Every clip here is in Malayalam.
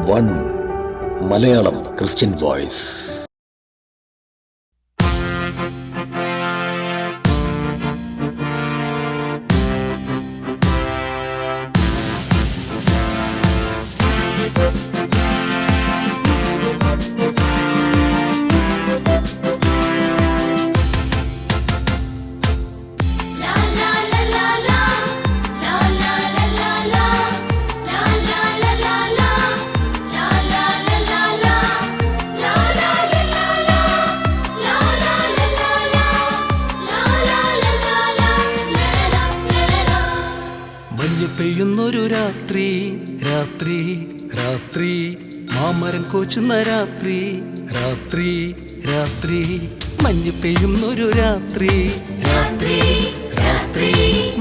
One Malayalam Christian voice. പെയ്യുന്നൊരു രാത്രി രാത്രി രാത്രി മാമരൻ കോച്ചുന്ന രാത്രി രാത്രി രാത്രി മഞ്ഞ് പെയ്യുന്നൊരു രാത്രി രാത്രി രാത്രി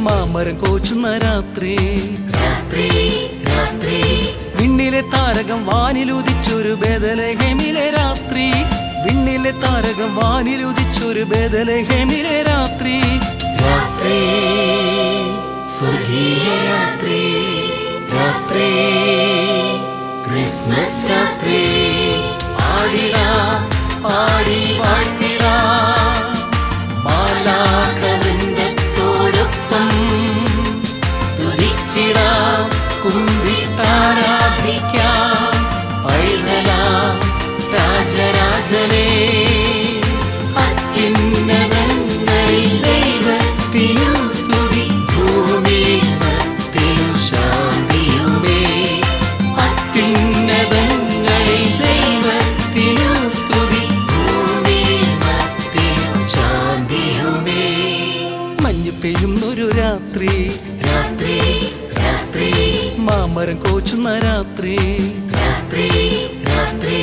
മാമരൻ കോച്ചുന്ന രാത്രി രാത്രി രാത്രി വിണ്ണിലെ താരകം വാനിലുദിച്ചൊരു ബേദലഹേമിലെ രാത്രി വിണ്ണിലെ താരകം വാനിലുദിച്ചൊരു ബേദലഹേമിലെ രാത്രി രാത്രി സ്വർഗീയ രാത്രി രാത്രി ക്രിസ്മസ് രാത്രി പാടിടാ പാടി വാഴ്ത്തിടാ മാലാഖ വൃന്ദത്തോടൊപ്പം സ്തുതിച്ചിടാ കുമ്പിട്ടാരാധിക്കാം പൈതലാം രാജരാജനേ അത്യുന്നതങ്ങളിൽ ദൈവത്തിനു പെയ്യുന്നൊരു രാത്രി രാത്രി രാത്രി മാമരം കോച്ചുന്ന രാത്രി രാത്രി രാത്രി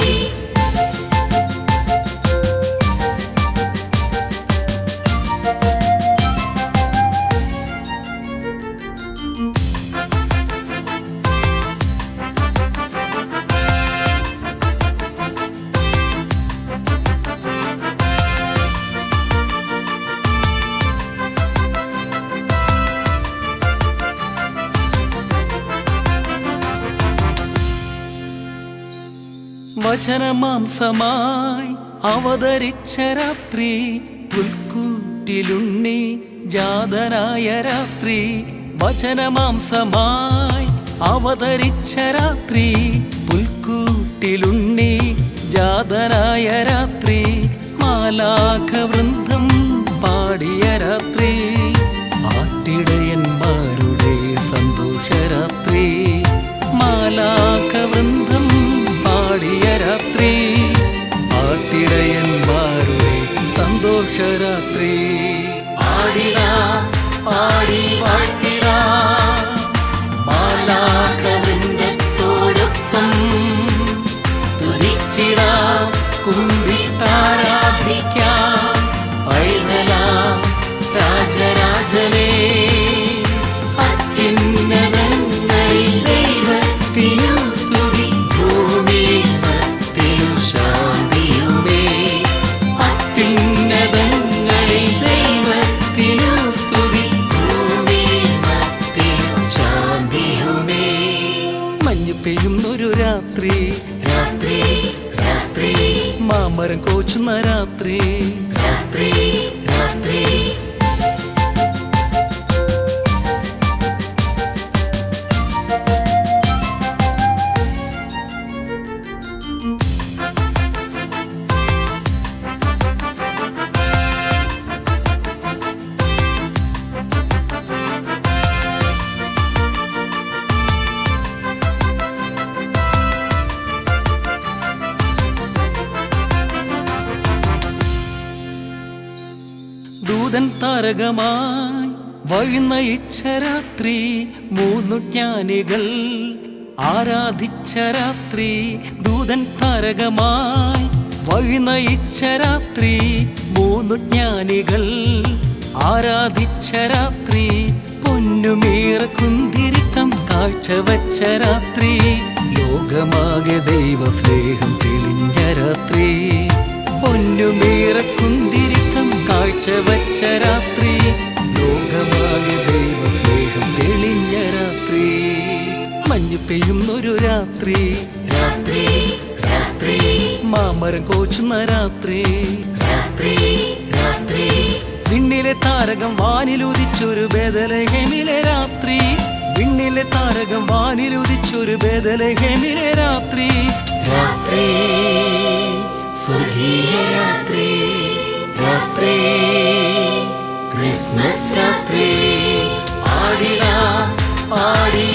വചനമാംസമായി അവതരിച്ച രാത്രി പുൽക്കൂട്ടിലുണ്ണി ജാതനായ രാത്രി വചനമാംസമായി അവതരിച്ച രാത്രി പുൽക്കൂട്ടിലുണ്ണി ജാതനായ രാത്രി മാലാഖ വൃന്ദം പാടിയ രാത്രി ആട്ടിടയന്മാരുടെ സന്തോഷരാത്രി മാലാഖ വൃന്ദം പാടിയ രാത്രി ആട്ടിടയന്മാരുടെ സന്തോഷരാത്രി പാടിടാ പാടി വാഴ്ത്തിടാ മാലാഖ വൃന്ദത്തോടൊപ്പം സ്തുതിച്ചിടാ കുമ്പിട്ടാരാധിക്കാം പൈതലാം രാജരാജനേ അത്യുന്നതങ്ങളിൽ ദൈവത്തിനു സ്തുതി ശാന്തിയുമേ അത്യുന്നതങ്ങളിൽ ദൈവത്തിനു സ്തുതി ശാന്തിയുമേ മഞ്ഞ് പെയ്യുന്നൊരു രാത്രി രാത്രി രാത്രി മാമരം കോച്ചുന്ന രാത്രി രാത്രി രാത്രി ദൂതൻ താരകമായി വഴി നയിച്ച രാത്രി മൂന്നു ജ്ഞാനികൾ ആരാധിച്ച രാത്രി ദൂതൻ താരകമായി വഴി നയിച്ച രാത്രി മൂന്നു ജ്ഞാനികൾ ആരാധിച്ച രാത്രി പൊന്നുമേറ കുന്തിരിക്കം കാഴ്ചവച്ച രാത്രി ലോകമാകെ ദൈവ സ്നേഹം തെളിഞ്ഞ രാത്രി പൊന്നുമേറ കുന്തിരിക്കം കാഴ്ചവച്ച രാത്രി ലോകമാകെ ദൈവ സ്നേഹം തെളിഞ്ഞ രാത്രി മഞ്ഞ് പെയ്യുന്നൊരു രാത്രി രാത്രി രാത്രി രാത്രി മാമരം കോച്ചുന്ന രാത്രി രാത്രി രാത്രി വിണ്ണിലെ താരകം വാനിലുദിച്ചൊരു ബേദലഹേമിലെ രാത്രി വിണ്ണിലെ താരകം വാനിലുദിച്ചൊരു ബേദലഹേമിലെ രാത്രി രാത്രി സ്വർഗീയ രാത്രി രാത്രി ക്രിസ്മസ് രാത്രി പാടിടാം പാടി